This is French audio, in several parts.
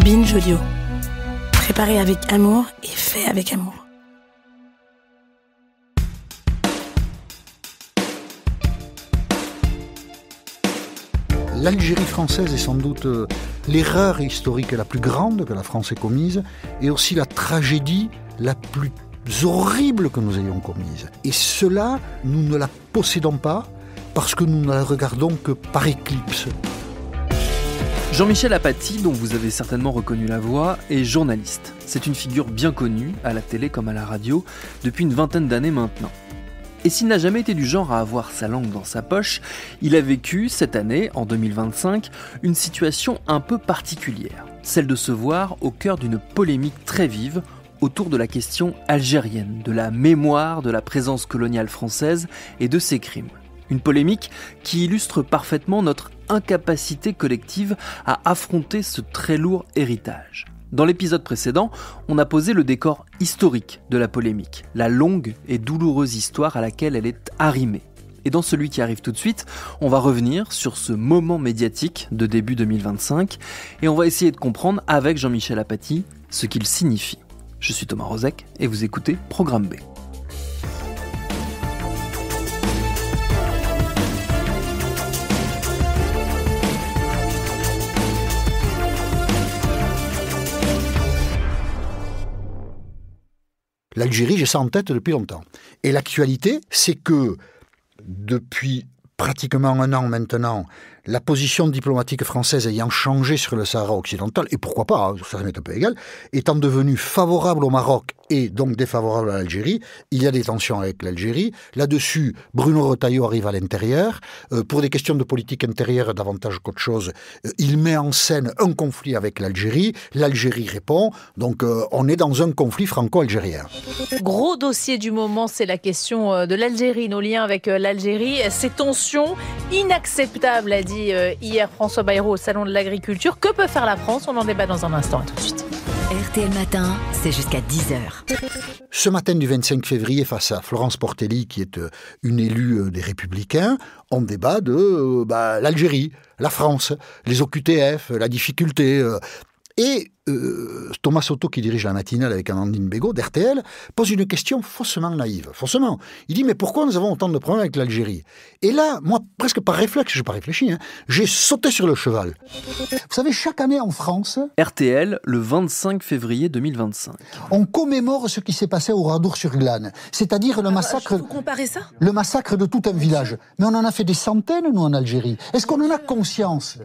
Binge Audio. Préparé avec amour et fait avec amour. L'Algérie française est sans doute l'erreur historique la plus grande que la France ait commise et aussi la tragédie la plus horrible que nous ayons commise. Et cela, nous ne la possédons pas parce que nous ne la regardons que par éclipse. Jean-Michel Apathy, dont vous avez certainement reconnu la voix, est journaliste. C'est une figure bien connue, à la télé comme à la radio, depuis une vingtaine d'années maintenant. Et s'il n'a jamais été du genre à avoir sa langue dans sa poche, il a vécu, cette année, en 2025, une situation un peu particulière. Celle de se voir au cœur d'une polémique très vive autour de la question algérienne, de la mémoire de la présence coloniale française et de ses crimes. Une polémique qui illustre parfaitement notre incapacité collective à affronter ce très lourd héritage. Dans l'épisode précédent, on a posé le décor historique de la polémique, la longue et douloureuse histoire à laquelle elle est arrimée. Et dans celui qui arrive tout de suite, on va revenir sur ce moment médiatique de début 2025 et on va essayer de comprendre avec Jean-Michel Apathy ce qu'il signifie. Je suis Thomas Rozek et vous écoutez Programme B. L'Algérie, j'ai ça en tête depuis longtemps. Et l'actualité, c'est que depuis pratiquement un an maintenant, la position diplomatique française ayant changé sur le Sahara occidental, et pourquoi pas, ça m'est un peu égal, étant devenue favorable au Maroc et donc défavorable à l'Algérie, il y a des tensions avec l'Algérie. Là-dessus, Bruno Retailleau arrive à l'intérieur. Pour des questions de politique intérieure davantage qu'autre chose, il met en scène un conflit avec l'Algérie. L'Algérie répond. Donc on est dans un conflit franco-algérien. Gros dossier du moment, c'est la question de l'Algérie, nos liens avec l'Algérie. Ces tensions inacceptables, a dit hier François Bayrou au Salon de l'Agriculture. Que peut faire la France? On en débat dans un instant. À tout de suite. RTL Matin, c'est jusqu'à 10h. Ce matin du 25 février, face à Florence Portelli, qui est une élue des Républicains, on débat de l'Algérie, la France, les OQTF, la difficulté. Et Thomas Soto, qui dirige la matinale avec Amandine Bégaud d'RTL, pose une question faussement naïve. Faussement. Il dit, mais pourquoi nous avons autant de problèmes avec l'Algérie? Et là, moi, presque par réflexe, je n'ai pas réfléchi, j'ai sauté sur le cheval. Vous savez, chaque année en France... RTL, le 25 février 2025. On commémore ce qui s'est passé au Radour-sur-Glane. C'est-à-dire le massacre... Vous comparez ça? Le massacre de tout un village. Mais on en a fait des centaines, nous, en Algérie. Est-ce qu'on en a conscience?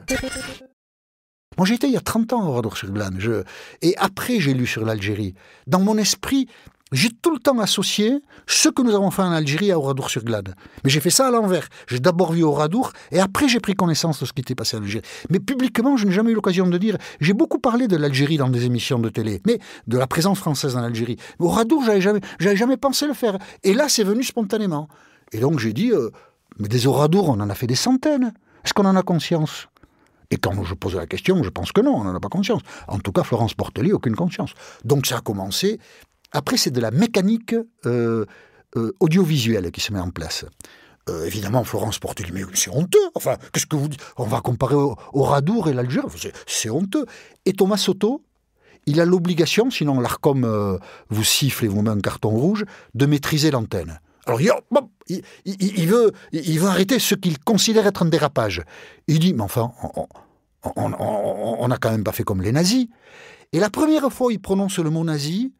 Moi, j'étais il y a 30 ans au Radour-sur-Glane. Et après, j'ai lu sur l'Algérie. Dans mon esprit, j'ai tout le temps associé ce que nous avons fait en Algérie à Oradour-sur-Glane. Mais j'ai fait ça à l'envers. J'ai d'abord vu Oradour, et après, j'ai pris connaissance de ce qui était passé en Algérie. Mais publiquement, je n'ai jamais eu l'occasion de dire... J'ai beaucoup parlé de l'Algérie dans des émissions de télé, mais de la présence française en Algérie. Mais Oradour, j'avais jamais pensé le faire. Et là, c'est venu spontanément. Et donc, j'ai dit, mais des Oradours, on en a fait des centaines. Est-ce qu'on en a conscience? Et quand je pose la question, je pense que non, on n'en a pas conscience. En tout cas, Florence Portelli, aucune conscience. Donc ça a commencé. Après, c'est de la mécanique audiovisuelle qui se met en place. Évidemment, Florence Portelli, mais c'est honteux. Enfin, qu'est-ce que vous dites? On va comparer au Radour et l'Algérie. C'est honteux. Et Thomas Soto, il a l'obligation, sinon l'Arcom vous siffle et vous met un carton rouge, de maîtriser l'antenne. Alors, il veut arrêter ce qu'il considère être un dérapage. Il dit, mais enfin, on n'a quand même pas fait comme les nazis. Et la première fois où il prononce le mot nazi,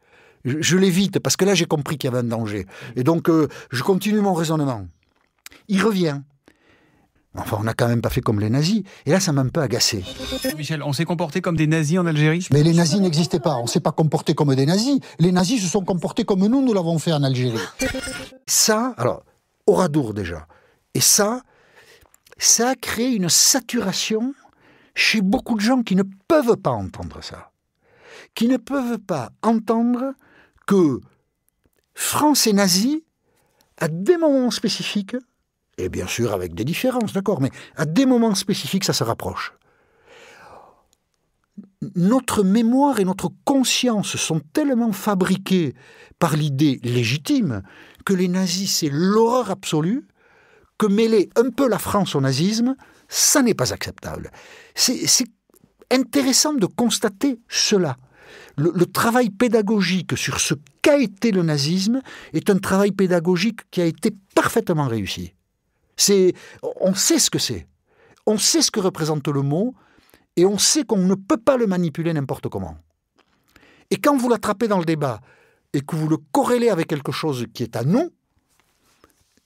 je l'évite, parce que là, j'ai compris qu'il y avait un danger. Et donc, je continue mon raisonnement. Il revient. Enfin, on n'a quand même pas fait comme les nazis. Et là, ça m'a un peu agacé. Michel, on s'est comporté comme des nazis en Algérie? Mais les nazis n'existaient pas. On ne s'est pas comporté comme des nazis. Les nazis se sont comportés comme nous l'avons fait en Algérie. Ça, alors, Oradour déjà. Et ça a créé une saturation chez beaucoup de gens qui ne peuvent pas entendre ça. Qui ne peuvent pas entendre que France et nazis, à des moments spécifiques, et bien sûr avec des différences, d'accord, mais à des moments spécifiques, ça se rapproche. Notre mémoire et notre conscience sont tellement fabriquées par l'idée légitime que les nazis, c'est l'horreur absolue, que mêler un peu la France au nazisme, ça n'est pas acceptable. intéressant de constater cela. Le travail pédagogique sur ce qu'a été le nazisme est un travail pédagogique qui a été parfaitement réussi. On sait ce que c'est. On sait ce que représente le mot et on sait qu'on ne peut pas le manipuler n'importe comment. Et quand vous l'attrapez dans le débat et que vous le corrélez avec quelque chose qui est à nous,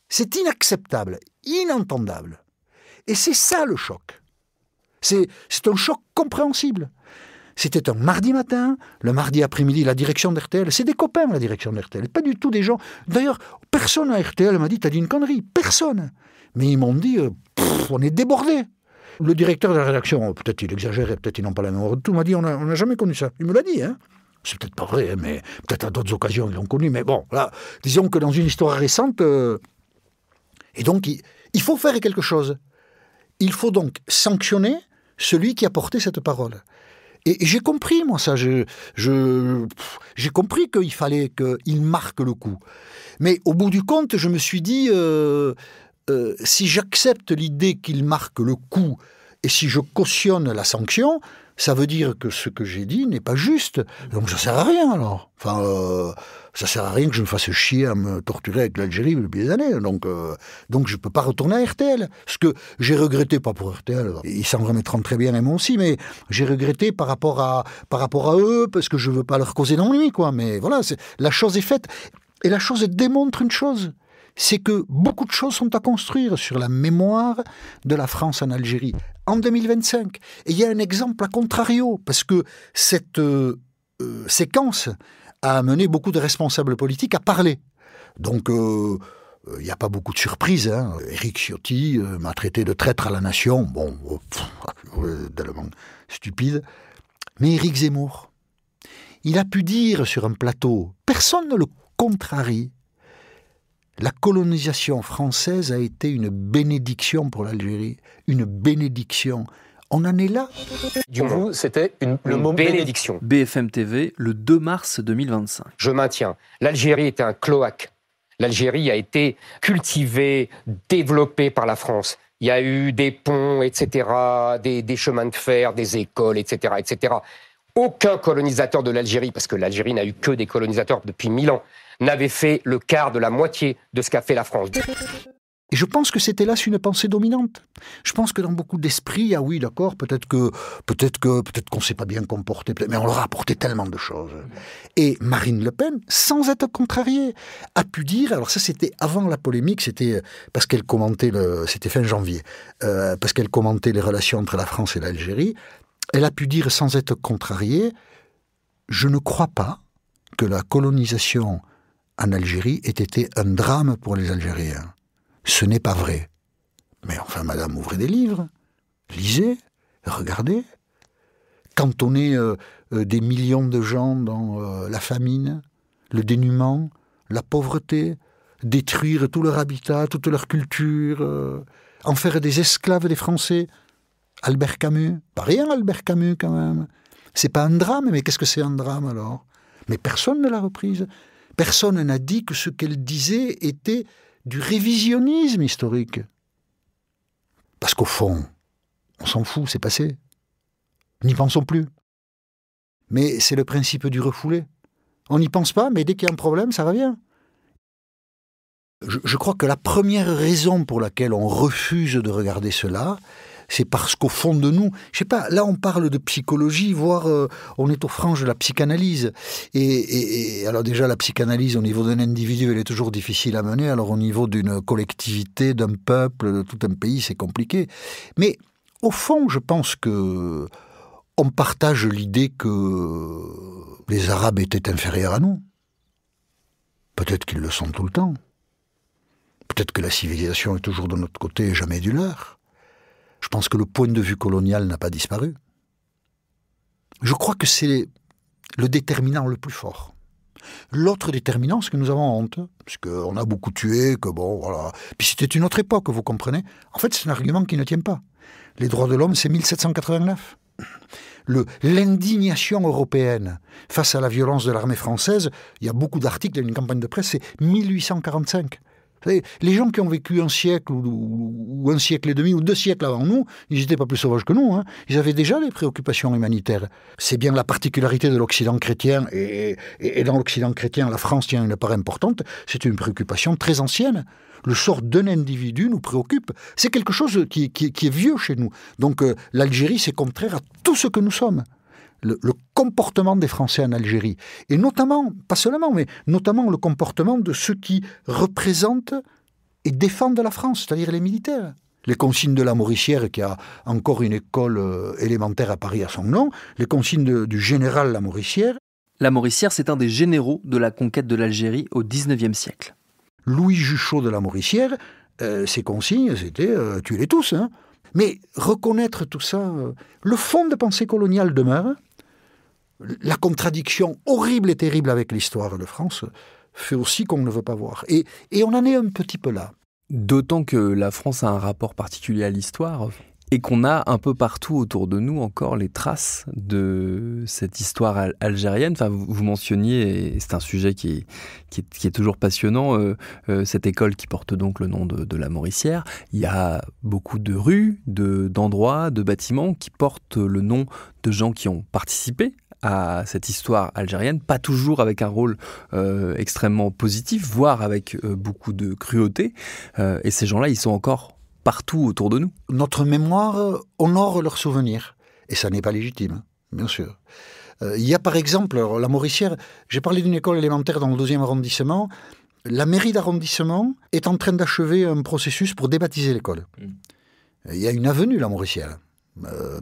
c'est inacceptable, inentendable. Et c'est ça le choc. C'est un choc compréhensible. C'était un mardi matin, le mardi après-midi, la direction d'RTL, c'est des copains la direction d'RTL, pas du tout des gens. D'ailleurs, personne à RTL m'a dit « t'as dit une connerie », personne. Mais ils m'ont dit « on est débordés ». Le directeur de la rédaction, peut-être il exagérait, peut-être ils n'ont pas la mémoire de tout, m'a dit « on n'a jamais connu ça ». Il me l'a dit, hein. C'est peut-être pas vrai, mais peut-être à d'autres occasions ils l'ont connu. Mais bon, là, disons que dans une histoire récente... Et donc, il faut faire quelque chose. Il faut donc sanctionner celui qui a porté cette parole. Et j'ai compris, moi, ça. J'ai compris qu'il fallait qu'il marque le coup. Mais au bout du compte, je me suis dit, si j'accepte l'idée qu'il marque le coup et si je cautionne la sanction, ça veut dire que ce que j'ai dit n'est pas juste. Donc ça sert à rien, alors. Enfin, ça sert à rien que je me fasse chier à me torturer avec l'Algérie depuis des années. Donc je ne peux pas retourner à RTL. Ce que j'ai regretté, pas pour RTL, ils s'en remettront très bien et moi aussi, mais j'ai regretté par rapport à eux, parce que je ne veux pas leur causer d'ennui, quoi. Mais voilà, la chose est faite. Et la chose démontre une chose. C'est que beaucoup de choses sont à construire sur la mémoire de la France en Algérie en 2025. Et il y a un exemple à contrario, parce que cette séquence a amené beaucoup de responsables politiques à parler. Donc, il n'y a pas beaucoup de surprises. Hein. Éric Ciotti m'a traité de traître à la nation. Bon, tellement stupide. Mais Éric Zemmour, il a pu dire sur un plateau, personne ne le contrarie, la colonisation française a été une bénédiction pour l'Algérie, une bénédiction. On en est là. Du coup, c'était le mot bénédiction. BFM TV, le 2 mars 2025. Je maintiens, l'Algérie était un cloaque. L'Algérie a été cultivée, développée par la France. Il y a eu des ponts, etc., des chemins de fer, des écoles, etc., etc. Aucun colonisateur de l'Algérie, parce que l'Algérie n'a eu que des colonisateurs depuis 1000 ans, n'avait fait le quart de la moitié de ce qu'a fait la France. Et je pense que c'était là une pensée dominante. Je pense que dans beaucoup d'esprits, ah oui, d'accord, peut-être qu'on s'est pas bien comporté, mais on leur a apporté tellement de choses. Et Marine Le Pen, sans être contrariée, a pu dire, alors ça c'était avant la polémique, c'était parce qu'elle commentait, c'était fin janvier, parce qu'elle commentait les relations entre la France et l'Algérie, elle a pu dire sans être contrariée, je ne crois pas que la colonisation en Algérie ait été un drame pour les Algériens. Ce n'est pas vrai. Mais enfin, madame, ouvrez des livres, lisez, regardez. Quand on est des millions de gens dans la famine, le dénuement, la pauvreté, détruire tout leur habitat, toute leur culture, en faire des esclaves des Français, Albert Camus, pas rien Albert Camus quand même. C'est pas un drame, mais qu'est-ce que c'est un drame alors? Mais personne ne l'a reprise. Personne n'a dit que ce qu'elle disait était du révisionnisme historique. Parce qu'au fond, on s'en fout, c'est passé. N'y pensons plus. Mais c'est le principe du refoulé. On n'y pense pas, mais dès qu'il y a un problème, ça revient. Je crois que la première raison pour laquelle on refuse de regarder cela, c'est parce qu'au fond de nous, je sais pas, là on parle de psychologie, voire on est aux franges de la psychanalyse. Et alors déjà la psychanalyse au niveau d'un individu, elle est toujours difficile à mener, alors au niveau d'une collectivité, d'un peuple, de tout un pays, c'est compliqué. Mais au fond, je pense que on partage l'idée que les Arabes étaient inférieurs à nous. Peut-être qu'ils le sont tout le temps. Peut-être que la civilisation est toujours de notre côté et jamais du leur. Je pense que le point de vue colonial n'a pas disparu. Je crois que c'est le déterminant le plus fort. L'autre déterminant, c'est que nous avons honte, puisqu'on a beaucoup tué, que bon, voilà. Puis c'était une autre époque, vous comprenez. En fait, c'est un argument qui ne tient pas. Les droits de l'homme, c'est 1789. L'indignation européenne face à la violence de l'armée française, il y a beaucoup d'articles, il y a une campagne de presse, c'est 1845. Vous savez, les gens qui ont vécu un siècle ou un siècle et demi ou 2 siècles avant nous, ils n'étaient pas plus sauvages que nous. Hein. Ils avaient déjà des préoccupations humanitaires. C'est bien la particularité de l'Occident chrétien, et dans l'Occident chrétien, la France tient une part importante, c'est une préoccupation très ancienne. Le sort d'un individu nous préoccupe. C'est quelque chose qui est vieux chez nous. Donc l'Algérie, c'est contraire à tout ce que nous sommes. Le comportement des Français en Algérie, et notamment, pas seulement, mais notamment le comportement de ceux qui représentent et défendent la France, c'est-à-dire les militaires. Les consignes de la Mauricière, qui a encore une école élémentaire à Paris à son nom, les consignes du général la Mauricière. La Mauricière, c'est un des généraux de la conquête de l'Algérie au XIXe siècle. Louis Juchot de la Mauricière, ses consignes, c'était tuez-les tous. Hein. Mais reconnaître tout ça, le fond de pensée coloniale demeure. La contradiction horrible et terrible avec l'histoire de France fait aussi qu'on ne veut pas voir. Et on en est un petit peu là. D'autant que la France a un rapport particulier à l'histoire et qu'on a un peu partout autour de nous encore les traces de cette histoire algérienne. Enfin, vous mentionniez, et c'est un sujet qui est toujours passionnant, cette école qui porte donc le nom de la Mauricière. Il y a beaucoup de rues, d'endroits, de bâtiments qui portent le nom de gens qui ont participé à cette histoire algérienne, pas toujours avec un rôle extrêmement positif, voire avec beaucoup de cruauté. Et ces gens-là, ils sont encore partout autour de nous. Notre mémoire honore leurs souvenirs. Et ça n'est pas légitime, bien sûr. Il y a par exemple, la Mauricière, j'ai parlé d'une école élémentaire dans le 12e arrondissement. La mairie d'arrondissement est en train d'achever un processus pour débaptiser l'école. Il y a une avenue, la Mauricière,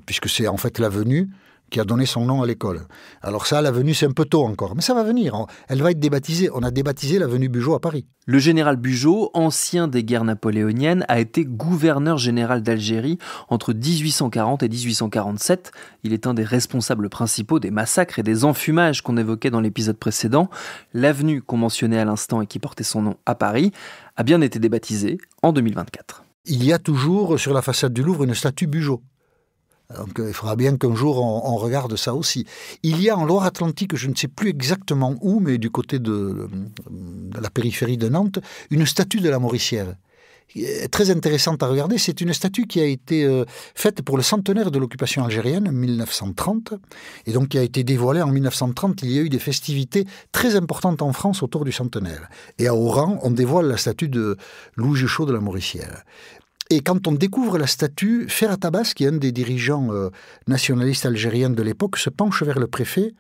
puisque c'est en fait l'avenue qui a donné son nom à l'école. Alors ça, l'avenue, c'est un peu tôt encore, mais ça va venir. Elle va être débaptisée. On a débaptisé l'avenue Bugeaud à Paris. Le général Bugeaud, ancien des guerres napoléoniennes, a été gouverneur général d'Algérie entre 1840 et 1847. Il est un des responsables principaux des massacres et des enfumages qu'on évoquait dans l'épisode précédent. L'avenue qu'on mentionnait à l'instant et qui portait son nom à Paris a bien été débaptisée en 2024. Il y a toujours sur la façade du Louvre une statue Bugeaud. Donc il faudra bien qu'un jour on regarde ça aussi. Il y a en Loire-Atlantique, je ne sais plus exactement où, mais du côté de la périphérie de Nantes, une statue de la Mauricière. Très intéressante à regarder, c'est une statue qui a été faite pour le centenaire de l'occupation algérienne, en 1930, et donc qui a été dévoilée en 1930. Il y a eu des festivités très importantes en France autour du centenaire. Et à Oran, on dévoile la statue de Louis Juchot de la Mauricière. Et quand on découvre la statue, Ferhat Abbas, qui est un des dirigeants nationalistes algériens de l'époque, se penche vers le préfet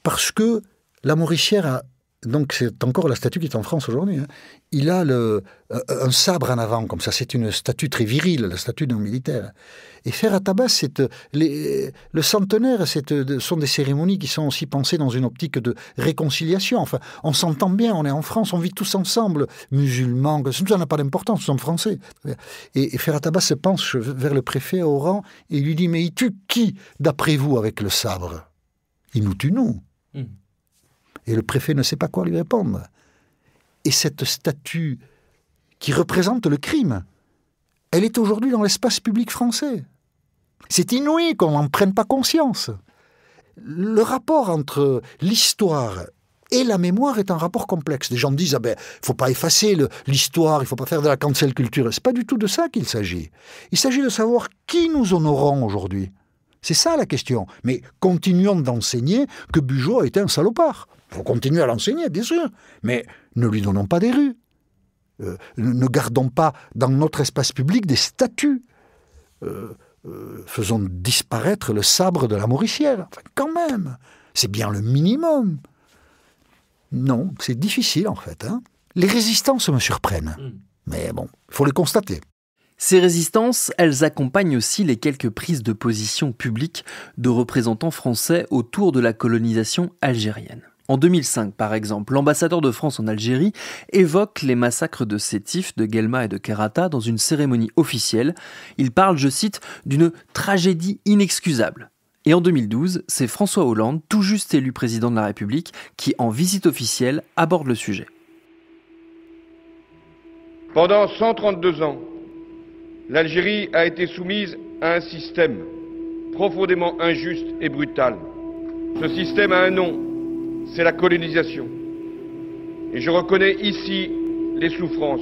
parce que la Mauricière a... Donc c'est encore la statue qui est en France aujourd'hui. Hein. Il a un sabre en avant, comme ça. C'est une statue très virile, la statue d'un militaire. Et Ferhat Abbas, le centenaire, sont des cérémonies qui sont aussi pensées dans une optique de réconciliation. Enfin, on s'entend bien, on est en France, on vit tous ensemble, musulmans, ça n'a pas d'importance, nous sommes français. Et Ferhat Abbas se penche vers le préfet à Oran et il lui dit « Mais il tue qui, d'après vous, avec le sabre ?» « Il nous tue, nous. » Et le préfet ne sait pas quoi lui répondre. Et cette statue qui représente le crime, elle est aujourd'hui dans l'espace public français. C'est inouï qu'on n'en prenne pas conscience. Le rapport entre l'histoire et la mémoire est un rapport complexe. Les gens disent « Ah ben, il ne faut pas effacer l'histoire, il ne faut pas faire de la cancel culture. » Ce n'est pas du tout de ça qu'il s'agit. Il s'agit de savoir qui nous honorons aujourd'hui. C'est ça la question. Mais continuons d'enseigner que Bugeaud a été un salopard. Il faut continuer à l'enseigner, bien sûr. Mais ne lui donnons pas des rues. Ne gardons pas dans notre espace public des statues. Faisons disparaître le sabre de la Mauricière. Enfin, quand même, c'est bien le minimum. Non, c'est difficile en fait. Hein. Les résistances me surprennent. Mais bon, il faut les constater. Ces résistances, elles accompagnent aussi les quelques prises de position publiques de représentants français autour de la colonisation algérienne. En 2005, par exemple, l'ambassadeur de France en Algérie évoque les massacres de Sétif, de Guelma et de Kerata dans une cérémonie officielle. Il parle, je cite, d'une tragédie inexcusable. Et en 2012, c'est François Hollande, tout juste élu président de la République, qui, en visite officielle, aborde le sujet. Pendant 132 ans, l'Algérie a été soumise à un système profondément injuste et brutal. Ce système a un nom, c'est la colonisation. Et je reconnais ici les souffrances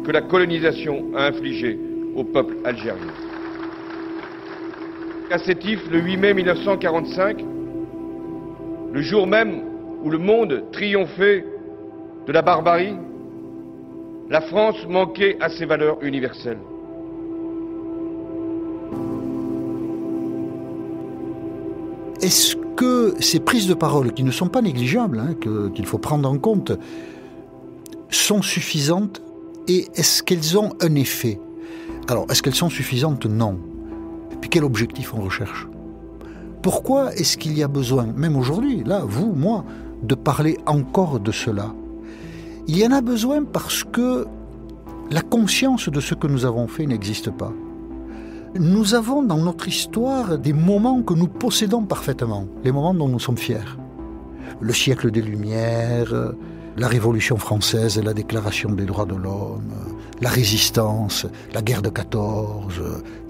que la colonisation a infligé au peuple algérien. À Sétif, le 8 mai 1945, le jour même où le monde triomphait de la barbarie, la France manquait à ses valeurs universelles. Est-ce que ces prises de parole, qui ne sont pas négligeables, qu'il faut prendre en compte, sont suffisantes et est-ce qu'elles ont un effet? Alors, est-ce qu'elles sont suffisantes? Non. Et puis quel objectif on recherche? Pourquoi est-ce qu'il y a besoin, même aujourd'hui, là, vous, moi, de parler encore de cela? Il y en a besoin parce que la conscience de ce que nous avons fait n'existe pas. Nous avons dans notre histoire des moments que nous possédons parfaitement, les moments dont nous sommes fiers. Le siècle des Lumières, la Révolution française, la Déclaration des droits de l'homme, la Résistance, la guerre de 14.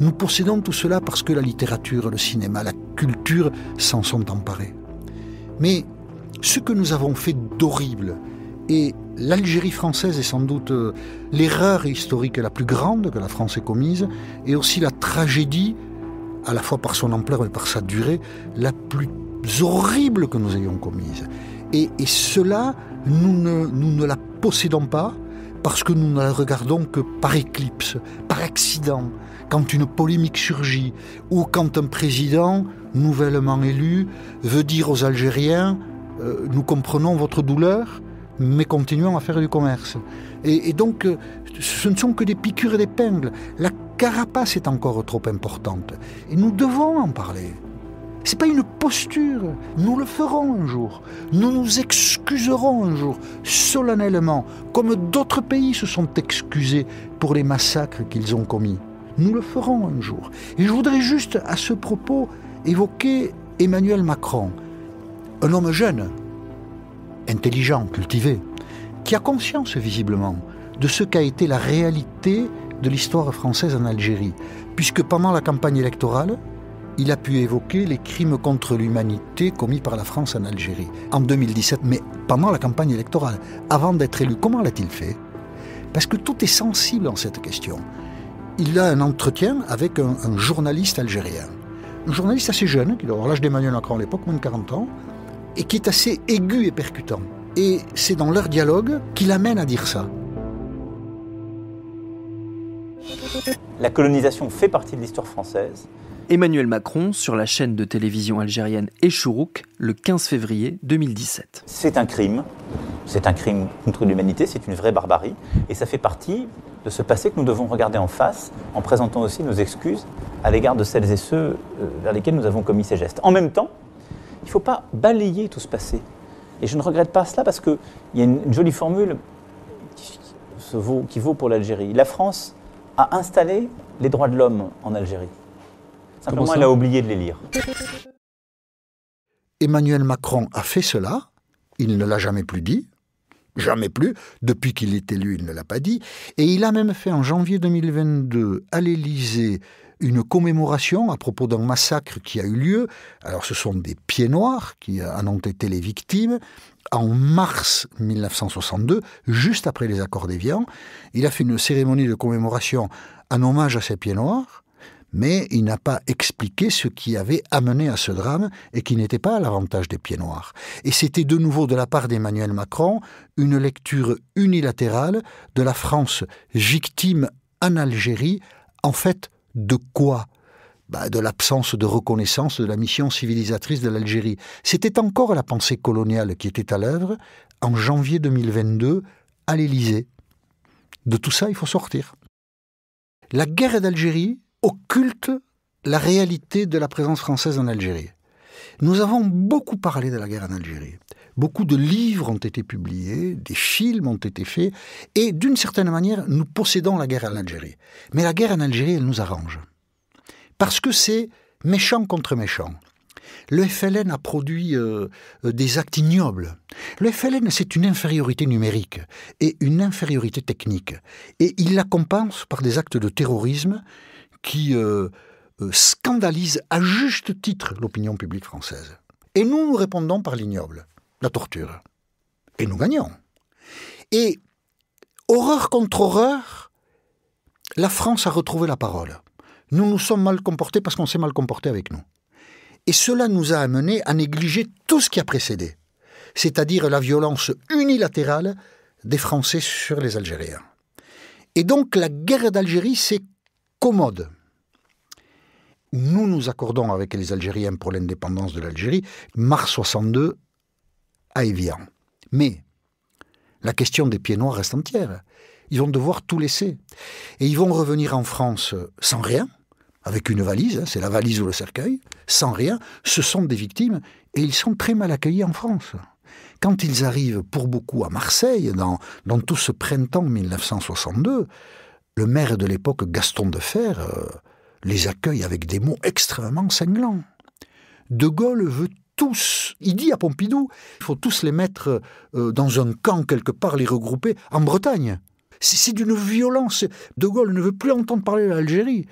Nous possédons tout cela parce que la littérature, le cinéma, la culture s'en sont emparés. Mais ce que nous avons fait d'horrible, et l'Algérie française est sans doute l'erreur historique la plus grande que la France ait commise, et aussi la tragédie, à la fois par son ampleur et par sa durée, la plus horrible que nous ayons commise. Et cela, nous ne la possédons pas parce que nous ne la regardons que par éclipse, par accident, quand une polémique surgit, ou quand un président nouvellement élu veut dire aux Algériens « nous comprenons votre douleur », mais continuons à faire du commerce. Et donc, ce ne sont que des piqûres et des pingles. La carapace est encore trop importante. Et nous devons en parler. Ce n'est pas une posture. Nous le ferons un jour. Nous nous excuserons un jour, solennellement, comme d'autres pays se sont excusés pour les massacres qu'ils ont commis. Nous le ferons un jour. Et je voudrais juste, à ce propos, évoquer Emmanuel Macron, un homme jeune, intelligent, cultivé, qui a conscience visiblement de ce qu'a été la réalité de l'histoire française en Algérie, puisque pendant la campagne électorale, il a pu évoquer les crimes contre l'humanité commis par la France en Algérie, en 2017, mais pendant la campagne électorale, avant d'être élu. Comment l'a-t-il fait? Parce que tout est sensible dans cette question. Il a un entretien avec un journaliste algérien, un journaliste assez jeune, qui doit avoir l'âge d'Emmanuel Macron à l'époque, moins de 40 ans, et qui est assez aigu et percutant. Et c'est dans leur dialogue qu'il amène à dire ça. La colonisation fait partie de l'histoire française. Emmanuel Macron sur la chaîne de télévision algérienne Échourouk le 15 février 2017. C'est un crime contre l'humanité, c'est une vraie barbarie. Et ça fait partie de ce passé que nous devons regarder en face, en présentant aussi nos excuses à l'égard de celles et ceux vers lesquels nous avons commis ces gestes. En même temps, il ne faut pas balayer tout ce passé. Et je ne regrette pas cela parce qu'il y a une jolie formule qui vaut pour l'Algérie. La France a installé les droits de l'homme en Algérie. Simplement, elle a oublié de les lire. Emmanuel Macron a fait cela. Il ne l'a jamais plus dit. Jamais plus. Depuis qu'il est élu, il ne l'a pas dit. Et il a même fait en janvier 2022 à l'Élysée une commémoration à propos d'un massacre qui a eu lieu. Alors ce sont des pieds noirs qui en ont été les victimes. En mars 1962, juste après les accords d'Évian, il a fait une cérémonie de commémoration en hommage à ces pieds noirs, mais il n'a pas expliqué ce qui avait amené à ce drame et qui n'était pas à l'avantage des pieds noirs. Et c'était de nouveau de la part d'Emmanuel Macron une lecture unilatérale de la France victime en Algérie, en fait, de quoi ? De l'absence de reconnaissance de la mission civilisatrice de l'Algérie. C'était encore la pensée coloniale qui était à l'œuvre en janvier 2022 à l'Élysée. De tout ça, il faut sortir. La guerre d'Algérie occulte la réalité de la présence française en Algérie. Nous avons beaucoup parlé de la guerre en Algérie. Beaucoup de livres ont été publiés, des films ont été faits, et d'une certaine manière, nous possédons la guerre en Algérie. Mais la guerre en Algérie, elle nous arrange. Parce que c'est méchant contre méchant. Le FLN a produit des actes ignobles. Le FLN, c'est une infériorité numérique et une infériorité technique. Et il la compense par des actes de terrorisme qui scandalisent à juste titre l'opinion publique française. Et nous répondons par l'ignoble, la torture. Et nous gagnons. Et horreur contre horreur, la France a retrouvé la parole. Nous nous sommes mal comportés parce qu'on s'est mal comporté avec nous. Et cela nous a amené à négliger tout ce qui a précédé, c'est-à-dire la violence unilatérale des Français sur les Algériens. Et donc la guerre d'Algérie, c'est commode. Nous nous accordons avec les Algériens pour l'indépendance de l'Algérie, mars 62 à Évian. Mais la question des pieds noirs reste entière. Ils vont devoir tout laisser. Et ils vont revenir en France sans rien, avec une valise, c'est la valise ou le cercueil, sans rien. Ce sont des victimes et ils sont très mal accueillis en France. Quand ils arrivent pour beaucoup à Marseille, dans tout ce printemps 1962, le maire de l'époque, Gaston Defferre, les accueille avec des mots extrêmement cinglants. De Gaulle veut tous, il dit à Pompidou, il faut tous les mettre dans un camp quelque part, les regrouper en Bretagne. C'est d'une violence. De Gaulle ne veut plus entendre parler de l'Algérie.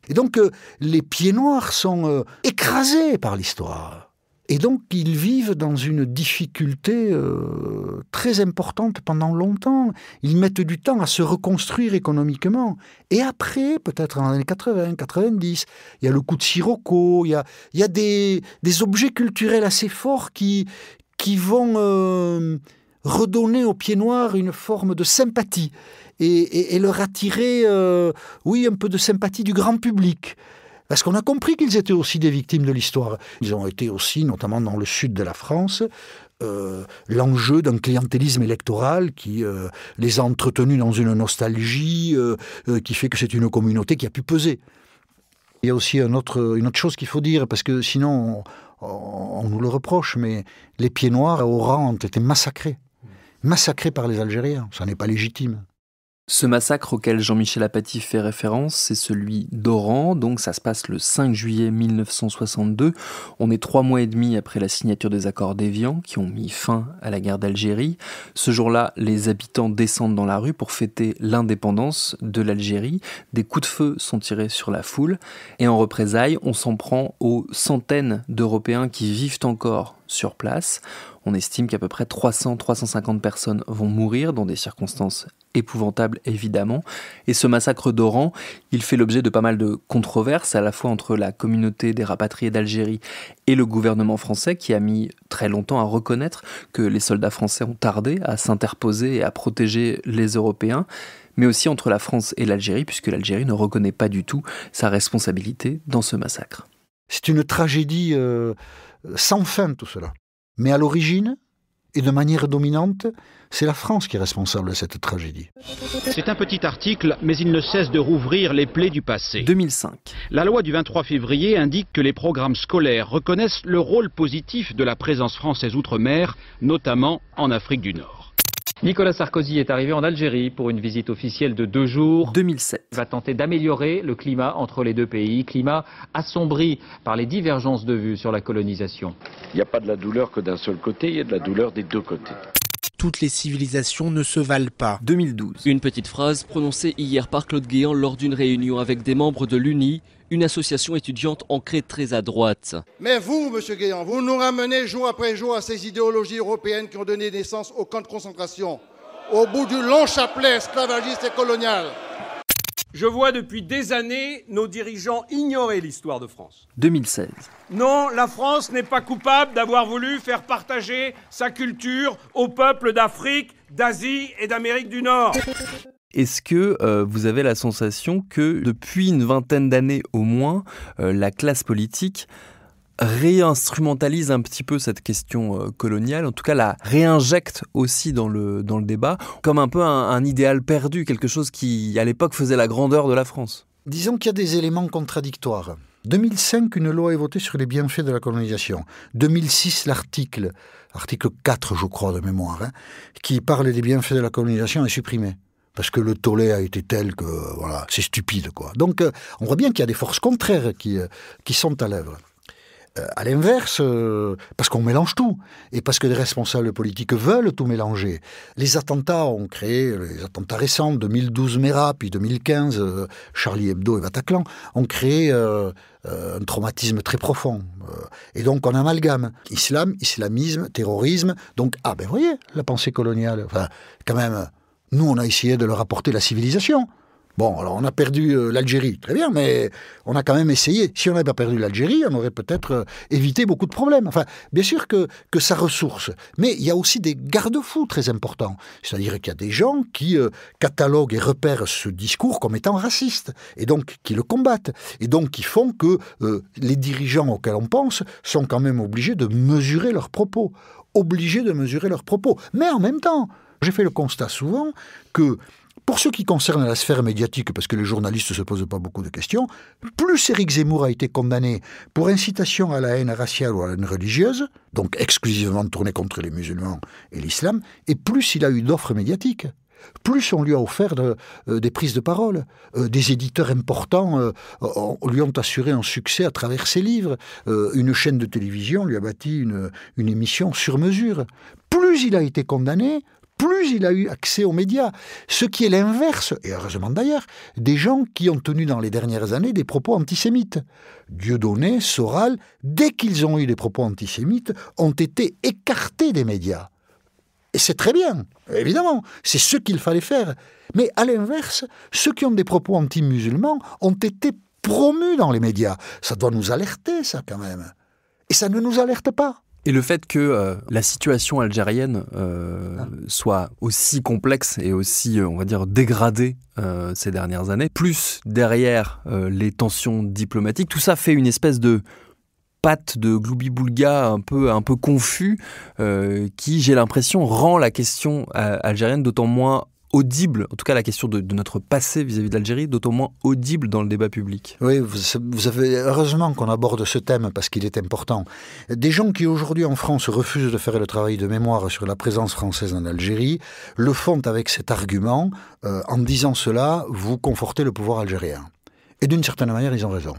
Et donc les pieds noirs sont écrasés par l'histoire. Et donc, ils vivent dans une difficulté très importante pendant longtemps. Ils mettent du temps à se reconstruire économiquement. Et après, peut-être dans les années 80, 90, il y a le coup de Sirocco, il y a des objets culturels assez forts qui vont redonner aux pieds noirs une forme de sympathie et leur attirer, un peu de sympathie du grand public. Parce qu'on a compris qu'ils étaient aussi des victimes de l'histoire. Ils ont été aussi, notamment dans le sud de la France, l'enjeu d'un clientélisme électoral qui les a entretenus dans une nostalgie qui fait que c'est une communauté qui a pu peser. Il y a aussi une autre chose qu'il faut dire, parce que sinon on nous le reproche, mais les pieds noirs à Oran ont été massacrés par les Algériens. Ça n'est pas légitime. Ce massacre auquel Jean-Michel Apathy fait référence, c'est celui d'Oran, donc ça se passe le 5 juillet 1962. On est 3 mois et demi après la signature des accords d'Évian qui ont mis fin à la guerre d'Algérie. Ce jour-là, les habitants descendent dans la rue pour fêter l'indépendance de l'Algérie. Des coups de feu sont tirés sur la foule et en représailles, on s'en prend aux centaines d'Européens qui vivent encore sur place. On estime qu'à peu près 300-350 personnes vont mourir dans des circonstances épouvantables évidemment. Et ce massacre d'Oran, il fait l'objet de pas mal de controverses, à la fois entre la communauté des rapatriés d'Algérie et le gouvernement français qui a mis très longtemps à reconnaître que les soldats français ont tardé à s'interposer et à protéger les Européens, mais aussi entre la France et l'Algérie, puisque l'Algérie ne reconnaît pas du tout sa responsabilité dans ce massacre. C'est une tragédie sans fin tout cela. Mais à l'origine, et de manière dominante, c'est la France qui est responsable de cette tragédie. C'est un petit article, mais il ne cesse de rouvrir les plaies du passé. 2005. La loi du 23 février indique que les programmes scolaires reconnaissent le rôle positif de la présence française outre-mer, notamment en Afrique du Nord. Nicolas Sarkozy est arrivé en Algérie pour une visite officielle de 2 jours. 2007. Il va tenter d'améliorer le climat entre les deux pays, climat assombri par les divergences de vues sur la colonisation. Il n'y a pas de la douleur que d'un seul côté, il y a de la douleur des deux côtés. Toutes les civilisations ne se valent pas. 2012. Une petite phrase prononcée hier par Claude Guéant lors d'une réunion avec des membres de l'UNI, une association étudiante ancrée très à droite. Mais vous, monsieur Guéant, vous nous ramenez jour après jour à ces idéologies européennes qui ont donné naissance aux camps de concentration, au bout du long chapelet esclavagiste et colonial. Je vois depuis des années nos dirigeants ignorer l'histoire de France. 2016. Non, la France n'est pas coupable d'avoir voulu faire partager sa culture aux peuples d'Afrique, d'Asie et d'Amérique du Nord. Est-ce que vous avez la sensation que depuis une vingtaine d'années au moins, la classe politique réinstrumentalise un petit peu cette question coloniale, en tout cas la réinjecte aussi dans le débat, comme un peu un idéal perdu, quelque chose qui à l'époque faisait la grandeur de la France? Disons qu'il y a des éléments contradictoires. 2005, une loi est votée sur les bienfaits de la colonisation. 2006, l'article 4, je crois, de mémoire, qui parle des bienfaits de la colonisation est supprimé. Parce que le tollé a été tel que, voilà, c'est stupide, quoi. Donc, on voit bien qu'il y a des forces contraires qui sont à l'œuvre. À l'inverse, parce qu'on mélange tout, et parce que les responsables politiques veulent tout mélanger. Les attentats récents, 2012 Mera, puis 2015 Charlie Hebdo et Bataclan, ont créé un traumatisme très profond. Et donc on amalgame islam, islamisme, terrorisme. Donc, vous voyez, la pensée coloniale, enfin, quand même, nous on a essayé de leur apporter la civilisation. Bon, alors on a perdu l'Algérie, très bien, mais on a quand même essayé. Si on n'avait pas perdu l'Algérie, on aurait peut-être évité beaucoup de problèmes. Enfin, bien sûr que ça ressource, mais il y a aussi des garde-fous très importants. C'est-à-dire qu'il y a des gens qui cataloguent et repèrent ce discours comme étant raciste, et donc qui le combattent, et donc qui font que les dirigeants auxquels on pense sont quand même obligés de mesurer leurs propos. Mais en même temps, j'ai fait le constat souvent que pour ce qui concerne la sphère médiatique, parce que les journalistes ne se posent pas beaucoup de questions, plus Éric Zemmour a été condamné pour incitation à la haine raciale ou à la haine religieuse, donc exclusivement tourné contre les musulmans et l'islam, et plus il a eu d'offres médiatiques. Plus on lui a offert des prises de parole. Des éditeurs importants lui ont assuré un succès à travers ses livres. Une chaîne de télévision lui a bâti une émission sur mesure. Plus il a été condamné, plus il a eu accès aux médias. Ce qui est l'inverse, et heureusement d'ailleurs, des gens qui ont tenu dans les dernières années des propos antisémites. Dieudonné, Soral, dès qu'ils ont eu des propos antisémites, ont été écartés des médias. Et c'est très bien, évidemment, c'est ce qu'il fallait faire. Mais à l'inverse, ceux qui ont des propos anti-musulmans ont été promus dans les médias. Ça doit nous alerter, ça, quand même. Et ça ne nous alerte pas. Et le fait que la situation algérienne soit aussi complexe et aussi, on va dire, dégradée ces dernières années, plus derrière les tensions diplomatiques, tout ça fait une espèce de pâte de gloubi-boulga un peu confus qui, j'ai l'impression, rend la question algérienne d'autant moins audible, en tout cas la question de notre passé vis-à-vis de l'Algérie, d'autant moins audible dans le débat public. Oui, vous avez heureusement qu'on aborde ce thème parce qu'il est important. Des gens qui aujourd'hui en France refusent de faire le travail de mémoire sur la présence française en Algérie le font avec cet argument, en disant cela, vous confortez le pouvoir algérien. Et d'une certaine manière, ils ont raison.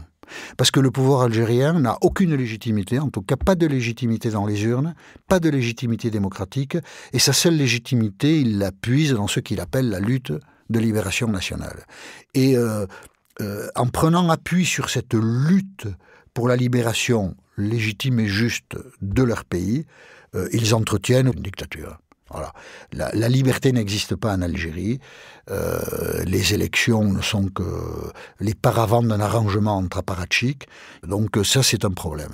Parce que le pouvoir algérien n'a aucune légitimité, en tout cas pas de légitimité dans les urnes, pas de légitimité démocratique, et sa seule légitimité, il la puise dans ce qu'il appelle la lutte de libération nationale. Et en prenant appui sur cette lutte pour la libération légitime et juste de leur pays, ils entretiennent une dictature. Voilà. La liberté n'existe pas en Algérie. Les élections ne sont que les paravents d'un arrangement entre apparatchiks. Donc ça, c'est un problème.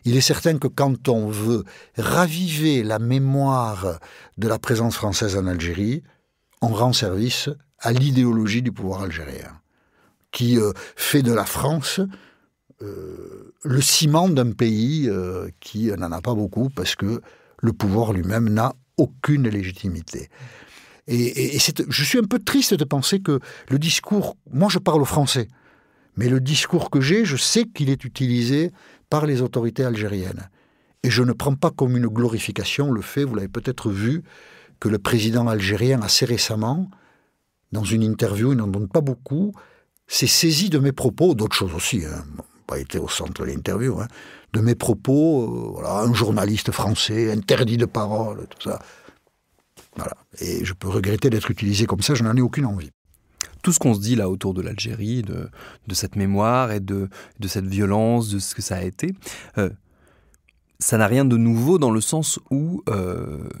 Il est certain que quand on veut raviver la mémoire de la présence française en Algérie, on rend service à l'idéologie du pouvoir algérien, qui fait de la France le ciment d'un pays qui n'en a pas beaucoup, parce que le pouvoir lui-même n'a aucune légitimité. Et je suis un peu triste de penser que le discours... Moi, je parle français, mais le discours que j'ai, je sais qu'il est utilisé par les autorités algériennes. Et je ne prends pas comme une glorification le fait, vous l'avez peut-être vu, que le président algérien, assez récemment, dans une interview, il n'en donne pas beaucoup, s'est saisi de mes propos, d'autres choses aussi, pas été au centre de l'interview, de mes propos, voilà, un journaliste français, interdit de parole, tout ça. Voilà. Et je peux regretter d'être utilisé comme ça, je n'en ai aucune envie. Tout ce qu'on se dit là autour de l'Algérie, de cette mémoire et de cette violence, de ce que ça a été, ça n'a rien de nouveau dans le sens où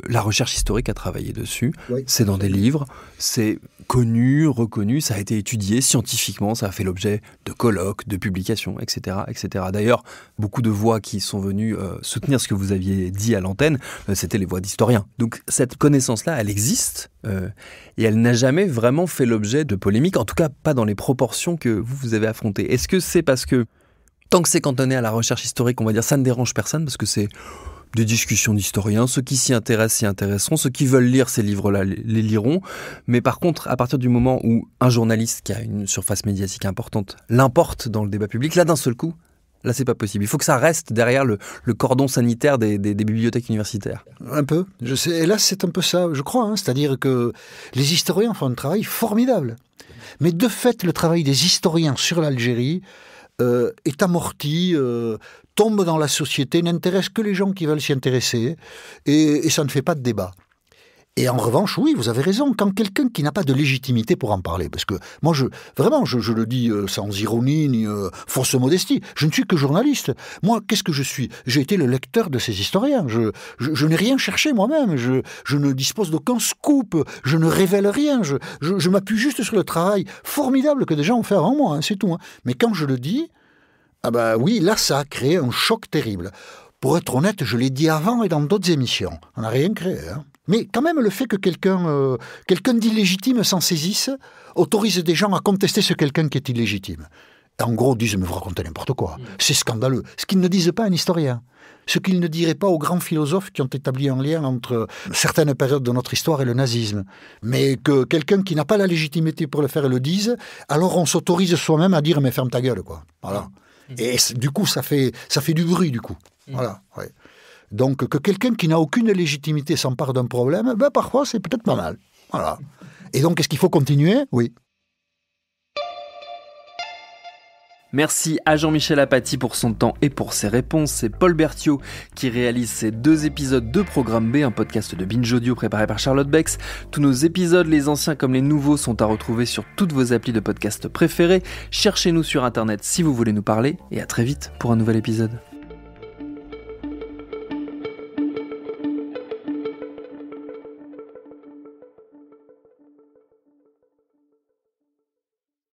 la recherche historique a travaillé dessus. Oui. C'est dans des livres, c'est connu, reconnu, ça a été étudié scientifiquement, ça a fait l'objet de colloques, de publications, etc. etc. D'ailleurs, beaucoup de voix qui sont venues soutenir ce que vous aviez dit à l'antenne, c'était les voix d'historiens. Donc cette connaissance-là, elle existe et elle n'a jamais vraiment fait l'objet de polémiques, en tout cas pas dans les proportions que vous avez affrontées. Est-ce que c'est parce que tant que c'est cantonné à la recherche historique, on va dire, ça ne dérange personne, parce que c'est des discussions d'historiens. Ceux qui s'y intéressent s'y intéresseront. Ceux qui veulent lire ces livres-là les liront. Mais par contre, à partir du moment où un journaliste qui a une surface médiatique importante l'importe dans le débat public, là, d'un seul coup, là, c'est pas possible. Il faut que ça reste derrière le cordon sanitaire des bibliothèques universitaires. Un peu. Je sais. Et là, c'est un peu ça, je crois. C'est-à-dire que les historiens font un travail formidable. Mais de fait, le travail des historiens sur l'Algérie est amorti, tombe dans la société, n'intéresse que les gens qui veulent s'y intéresser, et ça ne fait pas de débat. Et en revanche, oui, vous avez raison, quand quelqu'un qui n'a pas de légitimité pour en parler, parce que moi, je le dis sans ironie ni fausse modestie, je ne suis que journaliste. Moi, qu'est-ce que je suis ? J'ai été le lecteur de ces historiens. Je n'ai rien cherché moi-même. Je ne dispose d'aucun scoop. Je ne révèle rien. Je m'appuie juste sur le travail formidable que des gens ont fait avant moi, hein, c'est tout. Hein. Mais quand je le dis, ah ben oui, là, ça a créé un choc terrible. Pour être honnête, je l'ai dit avant et dans d'autres émissions. On n'a rien créé, hein. Mais quand même, le fait que quelqu'un d'illégitime s'en saisisse autorise des gens à contester ce quelqu'un qui est illégitime. Et en gros, disent, mais vous racontez n'importe quoi. C'est scandaleux. Ce qu'ils ne disent pas à un historien. Ce qu'ils ne diraient pas aux grands philosophes qui ont établi un lien entre certaines périodes de notre histoire et le nazisme. Mais que quelqu'un qui n'a pas la légitimité pour le faire le dise, alors on s'autorise soi-même à dire, mais ferme ta gueule, quoi. Voilà. Et du coup, ça fait du bruit, du coup. Voilà, ouais. Donc, que quelqu'un qui n'a aucune légitimité s'empare d'un problème, ben, parfois, c'est peut-être pas mal. Voilà. Et donc, est-ce qu'il faut continuer ? Oui. Merci à Jean-Michel Apathy pour son temps et pour ses réponses. C'est Paul Berthiaud qui réalise ces 2 épisodes de Programme B, un podcast de Binge Audio préparé par Charlotte Bex. Tous nos épisodes, les anciens comme les nouveaux, sont à retrouver sur toutes vos applis de podcast préférés. Cherchez-nous sur Internet si vous voulez nous parler et à très vite pour un nouvel épisode.